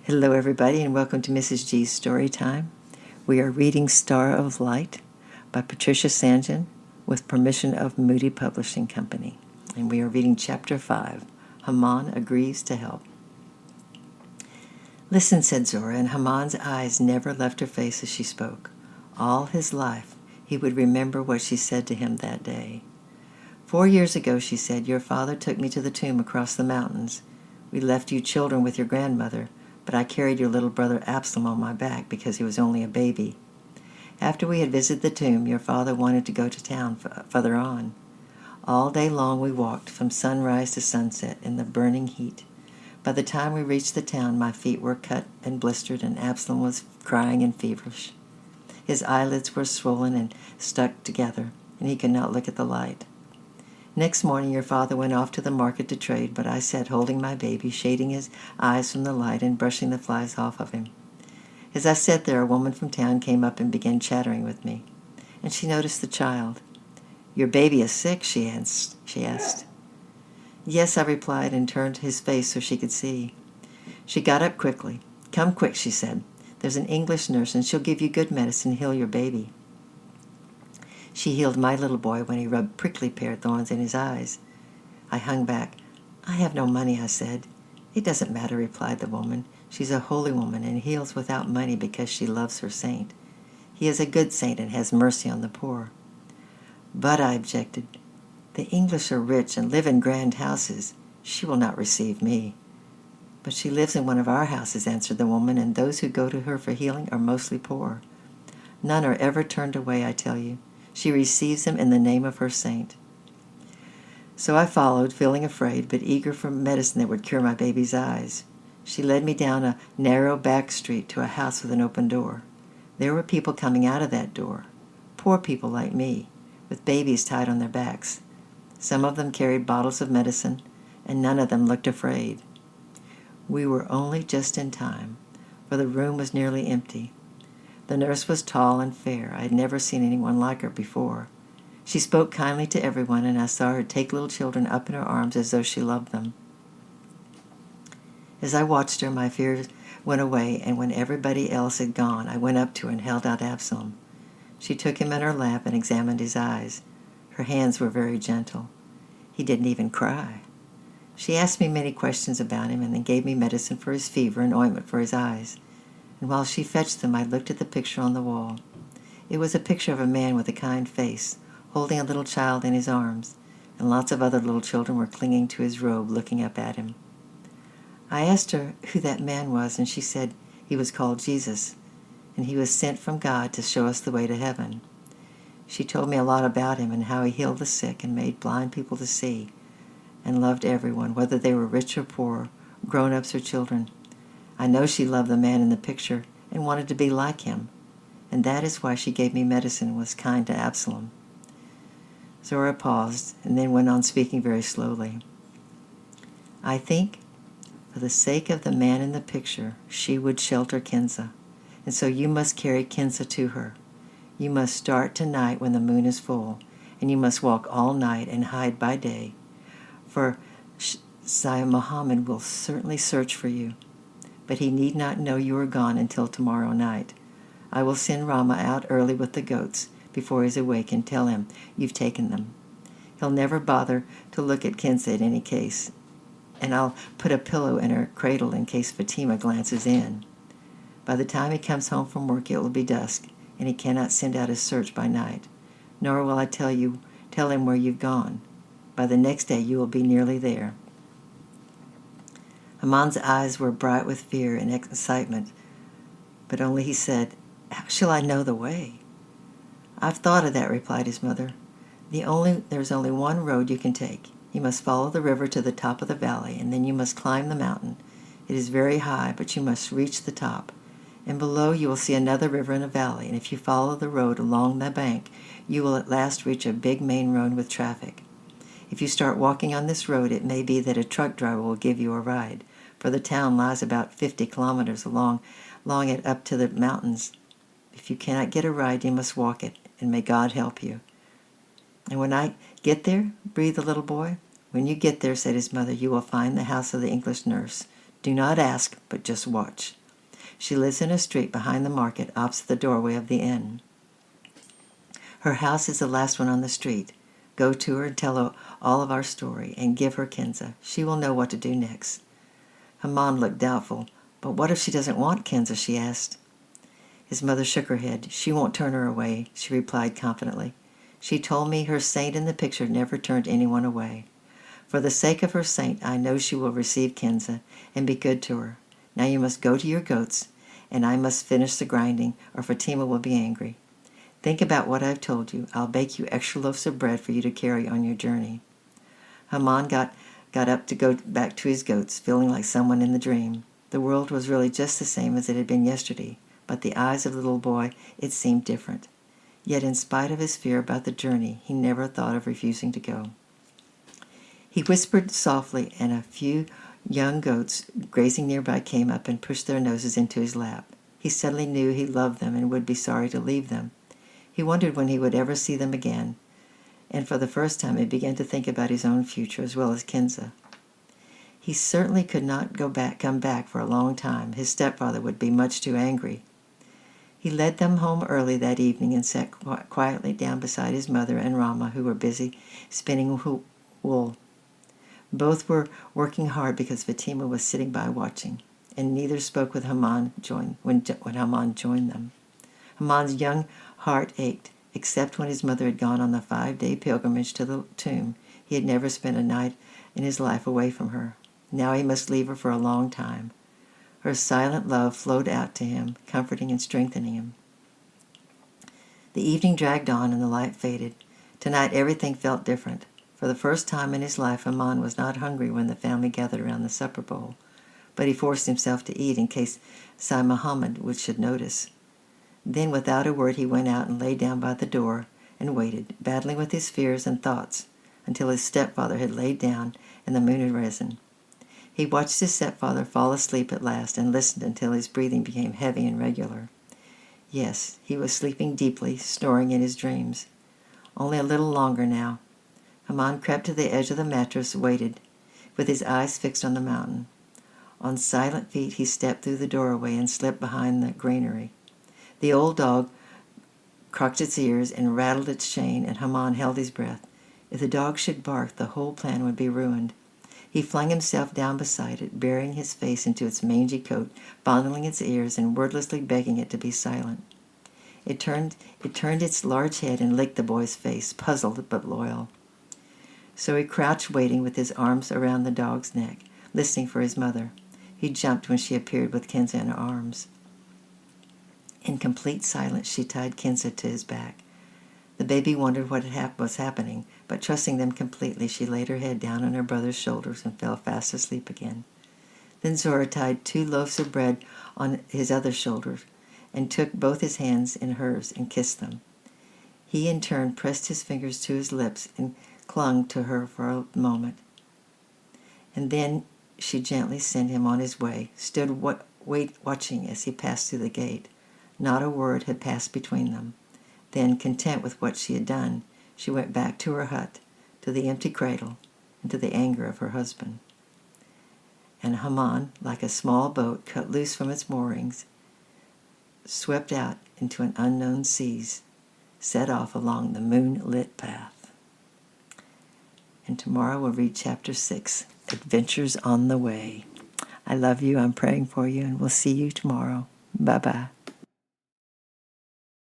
Hello, everybody, and welcome to Mrs. G's Story Time. We are reading Star of Light by Patricia Sanjan with permission of Moody Publishing Company. And we are reading Chapter 5, Haman Agrees to Help. Listen, said Zora, and Haman's eyes never left her face as she spoke. All his life, he would remember what she said to him that day. 4 years ago, she said, your father took me to the tomb across the mountains. We left you children with your grandmother, but I carried your little brother Absalom on my back because he was only a baby. After we had visited the tomb, your father wanted to go to town further on. All day long we walked from sunrise to sunset in the burning heat. By the time we reached the town, my feet were cut and blistered, and Absalom was crying and feverish. His eyelids were swollen and stuck together, and he could not look at the light. Next morning your father went off to the market to trade, but I sat holding my baby, shading his eyes from the light and brushing the flies off of him. As I sat there, a woman from town came up and began chattering with me, and she noticed the child. Your baby is sick, she asked. Yes, I replied, and turned his face so she could see. She got up quickly. Come quick, she said. There's an English nurse, and she'll give you good medicine and heal your baby. She healed my little boy when he rubbed prickly pear thorns in his eyes. I hung back. I have no money, I said. It doesn't matter, replied the woman. She's a holy woman and heals without money because she loves her saint. He is a good saint and has mercy on the poor. But, I objected, the English are rich and live in grand houses. She will not receive me. But she lives in one of our houses, answered the woman, and those who go to her for healing are mostly poor. None are ever turned away, I tell you. She receives him in the name of her saint. So I followed, feeling afraid, but eager for medicine that would cure my baby's eyes. She led me down a narrow back street to a house with an open door. There were people coming out of that door, poor people like me, with babies tied on their backs. Some of them carried bottles of medicine, and none of them looked afraid. We were only just in time, for the room was nearly empty. The nurse was tall and fair. I had never seen anyone like her before. She spoke kindly to everyone, and I saw her take little children up in her arms as though she loved them. As I watched her, my fears went away, and when everybody else had gone, I went up to her and held out Absalom. She took him in her lap and examined his eyes. Her hands were very gentle. He didn't even cry. She asked me many questions about him and then gave me medicine for his fever and ointment for his eyes. And while she fetched them, I looked at the picture on the wall. It was a picture of a man with a kind face, holding a little child in his arms, and lots of other little children were clinging to his robe, looking up at him. I asked her who that man was, and she said he was called Jesus, and he was sent from God to show us the way to heaven. She told me a lot about him and how he healed the sick and made blind people to see, and loved everyone, whether they were rich or poor, grown-ups or children. I know she loved the man in the picture and wanted to be like him, and that is why she gave me medicine and was kind to Absalom. Zora paused and then went on speaking very slowly. I think, for the sake of the man in the picture, she would shelter Kinza, and so you must carry Kinza to her. You must start tonight when the moon is full, and you must walk all night and hide by day, for Sire Muhammad will certainly search for you. But he need not know you are gone until tomorrow night. I will send Rama out early with the goats before he's awake and tell him you've taken them. He'll never bother to look at Kinza in any case, and I'll put a pillow in her cradle in case Fatima glances in. By the time he comes home from work, it will be dusk, and he cannot send out his search by night, nor will I tell him where you've gone. By the next day you will be nearly there. Haman's eyes were bright with fear and excitement, but only he said, How shall I know the way? I've thought of that, replied his mother. There's only one road you can take. You must follow the river to the top of the valley, and then you must climb the mountain. It is very high, but you must reach the top. And below you will see another river and a valley, and if you follow the road along the bank, you will at last reach a big main road with traffic. If you start walking on this road, it may be that a truck driver will give you a ride, for the town lies about 50 kilometers along it up to the mountains. If you cannot get a ride, you must walk it, and may God help you. And when I get there, breathed the little boy. When you get there, said his mother, you will find the house of the English nurse. Do not ask, but just watch. She lives in a street behind the market, opposite the doorway of the inn. Her house is the last one on the street. Go to her and tell her all of our story, and give her Kinza. She will know what to do next." Haman looked doubtful. "But what if she doesn't want Kinza?" she asked. His mother shook her head. "She won't turn her away," she replied confidently. "She told me her saint in the picture never turned anyone away. For the sake of her saint, I know she will receive Kinza and be good to her. Now you must go to your goats, and I must finish the grinding, or Fatima will be angry. Think about what I've told you. I'll bake you extra loaves of bread for you to carry on your journey." Haman got up to go back to his goats, feeling like someone in the dream. The world was really just the same as it had been yesterday, but the eyes of the little boy, it seemed different. Yet in spite of his fear about the journey, he never thought of refusing to go. He whispered softly, and a few young goats grazing nearby came up and pushed their noses into his lap. He suddenly knew he loved them and would be sorry to leave them. He wondered when he would ever see them again, and for the first time he began to think about his own future as well as Kinza. He certainly could not come back for a long time. His stepfather would be much too angry. He led them home early that evening and sat quietly down beside his mother and Rama, who were busy spinning wool. Both were working hard because Fatima was sitting by watching, and neither spoke when Haman joined them. Haman's young heart ached, except when his mother had gone on the 5-day pilgrimage to the tomb. He had never spent a night in his life away from her. Now he must leave her for a long time. Her silent love flowed out to him, comforting and strengthening him. The evening dragged on and the light faded. Tonight everything felt different. For the first time in his life, Haman was not hungry when the family gathered around the supper bowl, but he forced himself to eat in case Sai Muhammad should notice. Then, without a word, he went out and lay down by the door and waited, battling with his fears and thoughts, until his stepfather had laid down and the moon had risen. He watched his stepfather fall asleep at last and listened until his breathing became heavy and regular. Yes, he was sleeping deeply, snoring in his dreams. Only a little longer now. Haman crept to the edge of the mattress, waited, with his eyes fixed on the mountain. On silent feet he stepped through the doorway and slipped behind the granary. The old dog cocked its ears and rattled its chain, and Haman held his breath. If the dog should bark, the whole plan would be ruined. He flung himself down beside it, burying his face into its mangy coat, fondling its ears, and wordlessly begging it to be silent. It turned its large head and licked the boy's face, puzzled but loyal. So he crouched waiting with his arms around the dog's neck, listening for his mother. He jumped when she appeared with Kinza in her arms. In complete silence, she tied Kinza to his back. The baby wondered what was happening, but trusting them completely, she laid her head down on her brother's shoulders and fell fast asleep again. Then Zora tied 2 loaves of bread on his other shoulder and took both his hands in hers and kissed them. He, in turn, pressed his fingers to his lips and clung to her for a moment. And then she gently sent him on his way, stood watching as he passed through the gate. Not a word had passed between them. Then, content with what she had done, she went back to her hut, to the empty cradle, and to the anger of her husband. And Haman, like a small boat cut loose from its moorings, swept out into an unknown seas, set off along the moonlit path. And tomorrow we'll read Chapter 6, Adventures on the Way. I love you, I'm praying for you, and we'll see you tomorrow. Bye-bye.